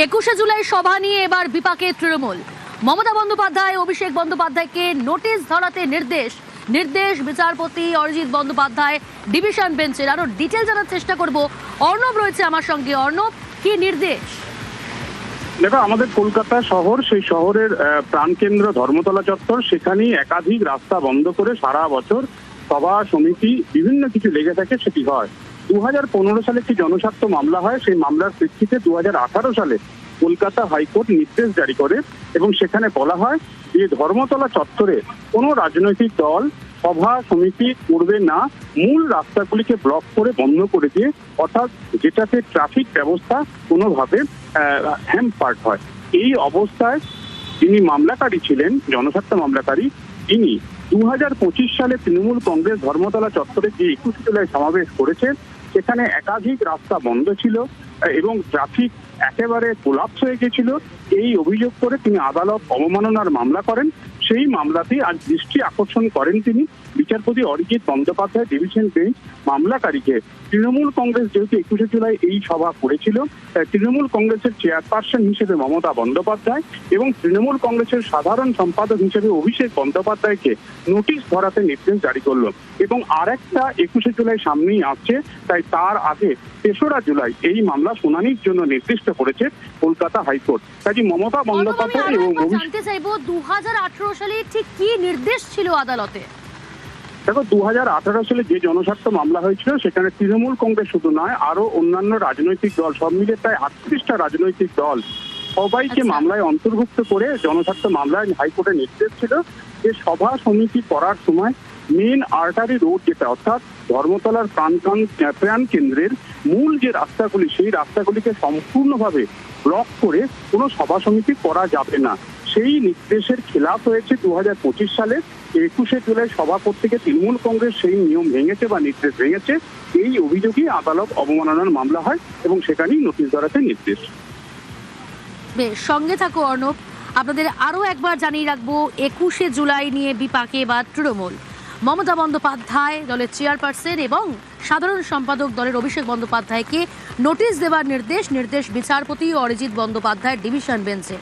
21শে জুলাই সভা নিয়ে এবার বিপাকে তৃণমূল। মমতা বন্দ্যোপাধ্যায় অভিষেক বন্দ্যোপাধ্যায়কে নোটিশ ধরাতে নির্দেশ বিচারপতি অরিজিৎ বন্দ্যোপাধ্যায় ডিভিশন বেঞ্চের। আরো ডিটেল জানার চেষ্টা করব। অর্ণব রয়েছে আমার সঙ্গে। অর্ণব, কি নির্দেশ? দেখো, আমাদের কলকাতা শহর, সেই শহরের প্রাণকেন্দ্র ধর্মতলা চত্বর, সেখানেই একাধিক রাস্তা বন্ধ করে সারা বছর সভা সমিতি বিভিন্ন কিছু লেগে থাকে। সেটি হয় 2015 সালে একটি জনস্বার্থ মামলা হয়। সেই মামলার প্রেক্ষিতে 2018 সালে কলকাতা হাইকোর্ট নির্দেশ জারি করে এবং সেখানে বলা হয় যে ধর্মতলা চত্বরে কোনো রাজনৈতিক দল সভা সমিতি করবে না, মূল রাস্তাগুলিকে ব্লক করে বন্ধ করে দিয়ে, অর্থাৎ যেটাতে ট্রাফিক ব্যবস্থা কোনোভাবে হ্যাম্পার্ড হয়। এই অবস্থায় যিনি মামলাকারী ছিলেন, জনস্বার্থ মামলাকারী, তিনি 2025 সালে তৃণমূল কংগ্রেস ধর্মতলা চত্বরে যে 21 জুলাই সমাবেশ করেছে, সেখানে একাধিক রাস্তা বন্ধ ছিল এবং ট্রাফিক একেবারে কোলাপস হয়ে গেছিল। এই অভিযোগ করে তিনি আদালত অবমাননার মামলা করেন। সেই মামলাতে আজ দৃষ্টি আকর্ষণ করেন তিনি বিচারপতি অরিজিৎ বন্দ্যোপাধ্যায় ডিভিশন বেঞ্চ মামলাকারীকে। তৃণমূল কংগ্রেস যেহেতু 21শে জুলাই এই সভা করেছিল, তৃণমূল কংগ্রেসের চেয়ারপারসন হিসেবে মমতা বন্দ্যোপাধ্যায় এবং তৃণমূল কংগ্রেসের সাধারণ সম্পাদক হিসেবে অভিষেক বন্দ্যোপাধ্যায়কে নোটিশ ধরাতে নির্দেশ জারি করলো। এবং আর একটা 21শে জুলাই সামনেই আসছে, তাই তার আগে 3রা জুলাই এই মামলা শুনানির জন্য নির্দিষ্ট করেছে কলকাতা হাইকোর্ট। কাজী মমতা বন্দ্যোপাধ্যায় এবং জানতে চাইবো 2018 সালে ঠিক কি নির্দেশ ছিল আদালতে? দেখো, 2018 সালে যে জনস্বার্থ মামলা হয়েছিল, সেখানে তৃণমূল কংগ্রেস শুধু নয়, আরো অন্যান্য রাজনৈতিক দল, সব মিলে প্রায় 38টা রাজনৈতিক দল, সবাইকে মামলায় অন্তর্ভুক্ত করে জনস্বার্থ মামলায় হাইকোর্টের নির্দেশ ছিল যে সভা সমিতি করার সময় মেন আর্টারি রোড, যেটা অর্থাৎ ধর্মতলার প্রাণ কেন্দ্রের মূল যে রাস্তাগুলি, সেই রাস্তাগুলিকে সম্পূর্ণভাবে ব্লক করে কোনো সভা সমিতি করা যাবে না। সেই নির্দেশের খেলাপ হয়েছে 2025 সালে 21শে জুলাই সভা করতে গিয়ে তৃণমূল কংগ্রেস সেই নিয়ম ভেঙেছে বা নির্দেশ ভেঙেছে। এই অভিযোগই আদালত অবমাননার মামলা হয় এবং সেখানেই নোটিশ ধরাতে নির্দেশ। বেশ, সঙ্গে থাকো অর্ণব। আপনাদের আরো একবার জানিয়ে রাখবো, 21শে জুলাই নিয়ে বিপাকে বা তৃণমূল। মমতা বন্দ্যোপাধ্যায় দলের চেয়ারপারসন এবং সাধারণ সম্পাদক দলের অভিষেক বন্দ্যোপাধ্যায়কে নোটিশ দেওয়ার নির্দেশ বিচারপতি অরিজিৎ বন্দ্যোপাধ্যায় ডিভিশন বেঞ্চে।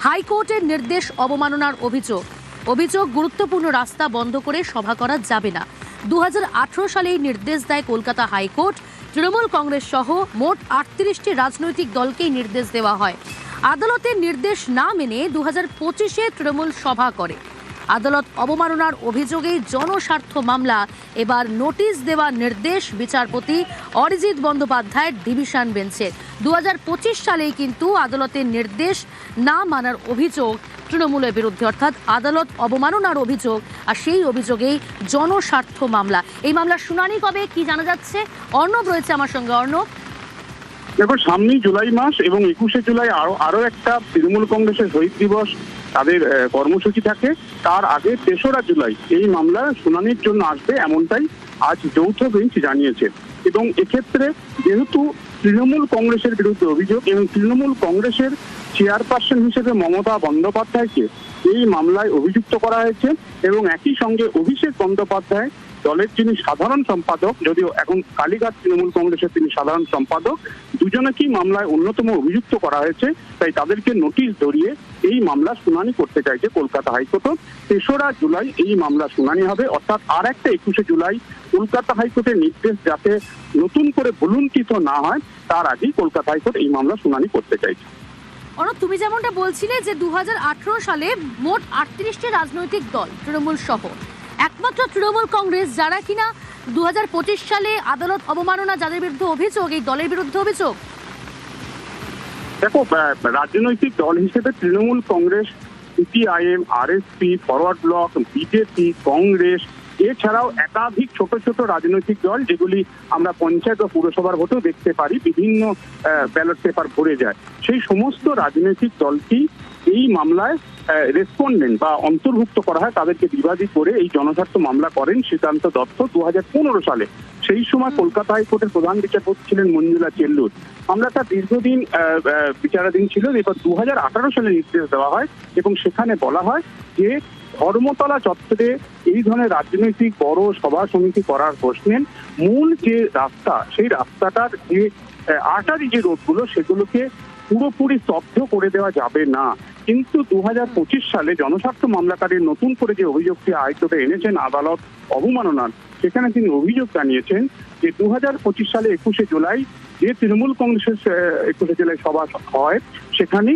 হাইকোর্টের নির্দেশ অবমাননার অভিযোগ গুরুত্বপূর্ণ রাস্তা বন্ধ করে সভা করা যাবে না। 2018 সালে এই নির্দেশ দেয় কলকাতা হাইকোর্ট। তৃণমূল কংগ্রেস সহ মোট 38টি রাজনৈতিক দলকেই নির্দেশ দেওয়া হয়। আদালতের নির্দেশ না মেনে 2025-এ তৃণমূল সভা করে। আদালত অবমাননার অভিযোগে জনস্বার্থ মামলা। এবার নোটিশ দেওয়ার নির্দেশ বিচারপতি অরিজিৎ বন্দ্যোপাধ্যায়ের ডিভিশন বেঞ্চের। 2025 সালেই কিন্তু আদালতের নির্দেশ না মানার অভিযোগ তৃণমূলের বিরুদ্ধে, অর্থাৎ আদালত অবমাননার অভিযোগ, আর সেই অভিযোগেই জনস্বার্থ মামলা। এই মামলার শুনানি কবে, কি জানা যাচ্ছে? অর্ণব রয়েছে আমার সঙ্গে। অর্ণব, দেখো, সামনেই জুলাই মাস এবং 21শে জুলাই আরো একটা তৃণমূল কংগ্রেসের শহীদ দিবস তাদের কর্মসূচি থাকে। তার আগে 3রা জুলাই এই মামলা শুনানির জন্য আসবে, এমনটাই আজ যৌথ বেঞ্চ জানিয়েছে। এবং এক্ষেত্রে যেহেতু তৃণমূল কংগ্রেসের বিরুদ্ধে অভিযোগ এবং তৃণমূল কংগ্রেসের চেয়ারপারসন হিসেবে মমতা বন্দ্যোপাধ্যায়কে এই মামলায় অভিযুক্ত করা হয়েছে এবং একই সঙ্গে অভিষেক বন্দ্যোপাধ্যায় দলের যিনি সাধারণ সম্পাদক, যদিও এখন কালীঘাট তৃণমূল কংগ্রেসের তিনি সাধারণ সম্পাদক, দুজনেকেই মামলায় অন্যতম অভিযুক্ত করা হয়েছে। তাই তাদেরকে নোটিশ ধরিয়ে এই মামলা শুনানি করতে চাইছে কলকাতা হাইকোর্ট। 3রা জুলাই এই মামলা শুনানি হবে, অর্থাৎ আর একটা 21শে জুলাই কলকাতা হাইকোর্টের নির্দেশ যাতে নতুন করে ভুলুণ্ঠিত না হয়, তার আগেই কলকাতা হাইকোর্ট এই মামলা শুনানি করতে চাইছে। অর্ণব, তুমি যেমনটা বলছিলে যে 2018 সালে মোট 38টি রাজনৈতিক দল তৃণমূল সহ একমাত্র তৃণমূল কংগ্রেস, যারা কিনা 2025 সালে আদালত অবমাননা, যাদের বিরুদ্ধে অভিযোগ, এই দলের বিরুদ্ধে অভিযোগ। দেখো, রাজনৈতিক দল হিসেবে Trinamool Congress, CPIM, RSP, forward block, BJP, Congress, এছাড়াও একাধিক ছোট ছোট রাজনৈতিক দল, যেগুলি আমরা পঞ্চায়েত ও পুরসভার ভোটেও দেখতে পারি, বিভিন্ন ব্যালট পেপার ভরে যায়, সেই সমস্ত রাজনৈতিক দলটি এই মামলায় রেসপন্ডেন্ট বা অন্তর্ভুক্ত করা হয়। তাদেরকে বিবাদী করে এই জনস্বার্থ মামলা করেন শ্রীকান্ত দত্ত 2015 সালে। সেই সময় কলকাতা হাইকোর্টের প্রধান বিচারপতি ছিলেন মঞ্জুলা চেল্লুর। মামলাটা দীর্ঘদিন বিচারাধীন ছিল। এবার 2018 সালে নির্দেশ দেওয়া হয় এবং সেখানে বলা হয় যে ধর্মতলা চত্বরে এই ধরনের রাজনৈতিক বড় সভা সমিতি করার প্রশ্নে মূল যে রাস্তা, সেই রাস্তাটার যে আর্টারি যে রোডগুলো, সেগুলোকে পুরোপুরি স্তব্ধ করে দেওয়া যাবে না। কিন্তু 2025 সালে জনস্বার্থ মামলাকারীর নতুন করে যে অভিযোগটি হাইকোর্টে এনেছেন আদালত অবমাননার, সেখানে তিনি অভিযোগ জানিয়েছেন যে 2025 সালে 21শে জুলাই যে তৃণমূল কংগ্রেসের 21শে জুলাই সভা হয়, সেখানে